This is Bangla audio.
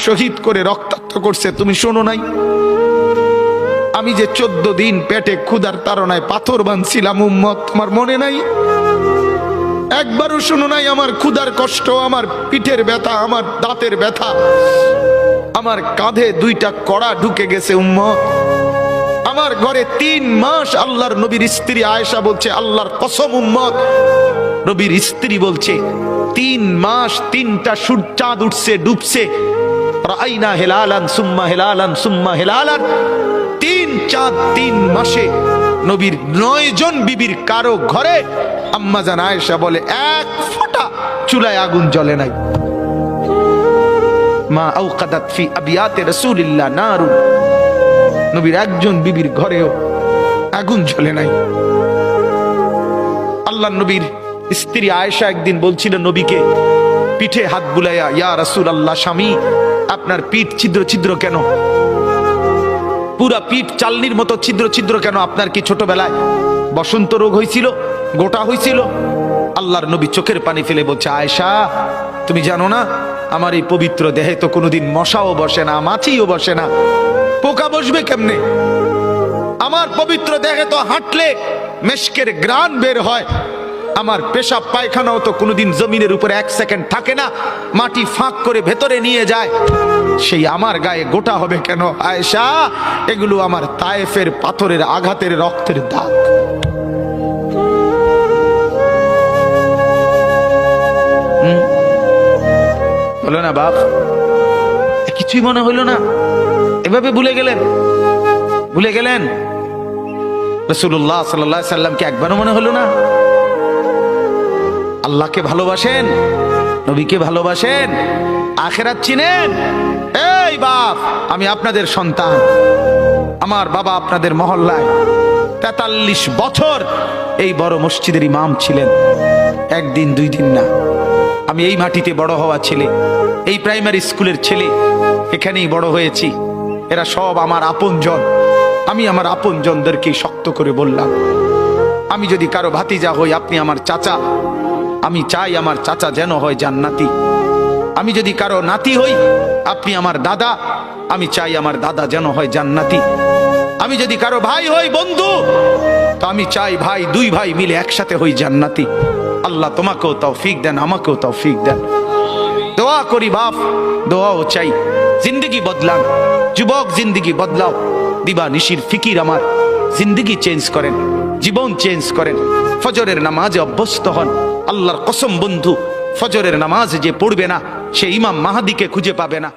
শহীদ করে রক্তাক্ত করছে, তুমি শোনো নাই? আমি যে 14 দিন পেটে ক্ষুধার তাড়নায় পাথর বাঁধছিলাম উম্মত, তোমার মনে নাই? একবারও শোনো নাই আমার ক্ষুধার কষ্ট, আমার পিঠের ব্যথা, আমার দাঁতের ব্যথা, আমার কাঁধে 2টা কড়া ঢুকে গেছে উম্মত। আমার ঘরে 3 মাস আল্লাহর নবীর স্ত্রী আয়েশা বলছে, আল্লাহর কসম উম্মত, নবীর স্ত্রী বলছে 3 মাস 3টা চাঁদ উঠছে ডুবছে, রাইনা হেলালান সুম্মা হেলালান সুম্মা হেলালান, 3 চাঁদ 3 মাসে নবীর 9 জন বিবির কারো ঘরে আম্মা জান আয়েশা বলে 1 ফোঁটা চুলায় আগুন জ্বলে নাই। মা আওকাদাত ফি আবিয়াতে রাসূলিল্লাহ নারুন, নবীর একজন বিবির ঘরেও আগুন জ্বলে নাই। আল্লাহর নবীর স্ত্রী আয়েশা একদিন বলছিল নবীকে পিঠে হাত বুলাইয়া, ইয়া রাসূলুল্লাহ, স্বামী আপনার পিঠ ছিদ্র ছিদ্র কেন? পুরা পিঠ চালনির মতো ছিদ্র ছিদ্র কেন? আপনার কি ছোটবেলায় বসন্ত রোগ হয়েছিল, গোটা হয়েছিল? আল্লাহর নবী চোখের পানি ফেলে বলছে, আয়েশা তুমি জানো না আমার এই পবিত্র দেহে তো কোনোদিন মশাও বসে না, মাছিও বসে না, পোকা বসবে কেমনে? আমার পবিত্র দেহে তো হাঁটলে মেশকের ঘ্রাণ বের হয়, আমার পেশাব পায়খানাও তো কোনোদিন জমিনের উপরে 1 সেকেন্ড থাকে না, মাটি ফাঁক করে ভেতরে নিয়ে যায়, সেই আমার গায়ে গোটা হবে কেন? আয়েশা এগুলো আমার তায়েফের পাথরের আঘাতের রক্তের দাগ। হলো না বাপ? কিছুই মনে হইল না? এভাবে ভুলে গেলেন? ভুলে গেলেন রাসূলুল্লাহ সাল্লাল্লাহু আলাইহি সাল্লামকে একবারও মনে হলো না? আল্লাহকে ভালোবাসেন, নবীকে ভালোবাসেন, আখিরাত চিনেন? এই বাপ, আমি আপনাদের সন্তান, আমার বাবা আপনাদের মহল্লায় 43 বছর এই বড় মসজিদের ইমাম ছিলেন, 1 দিন 2 দিন না। আমি এই মাটিতে বড় হওয়া ছেলে, এই প্রাইমারি স্কুলের ছেলে, এখানেই বড় হয়েছি। এরা সব আমার আপনজন। আমি আমার আপনজনদেরকে শক্ত করে বললাম, আমি যদি কারো ভাতিজা হই আপনি আমার চাচা, আমি চাই আমার চাচা যেন হয় জান্নাতি। আমি যদি কারো নাতি হই আপনি আমার দাদা, আমি চাই আমার দাদা যেন হয় জান্নাতি। আমি যদি কারো ভাই হই বন্ধু, তো আমি চাই ভাই 2 ভাই মিলে একসাথে হই জান্নাতি। আল্লাহ তোমাকেও তৌফিক দেন, আমাকেও তৌফিক দেন। দোয়া করি বাপ, দোয়াও চাই। জিন্দগি বদলান যুবক, জিন্দগি বদলাও। দিবা নিশির ফিকির আমার, জিন্দগি চেঞ্জ করেন, জীবন চেঞ্জ করেন। ফজরের নামাজে অভ্যস্ত হন। আল্লাহর কসম বন্ধু, ফজরের নামাজ যে পড়বে না সে ইমাম মাহাদিকে খুঁজে পাবে না।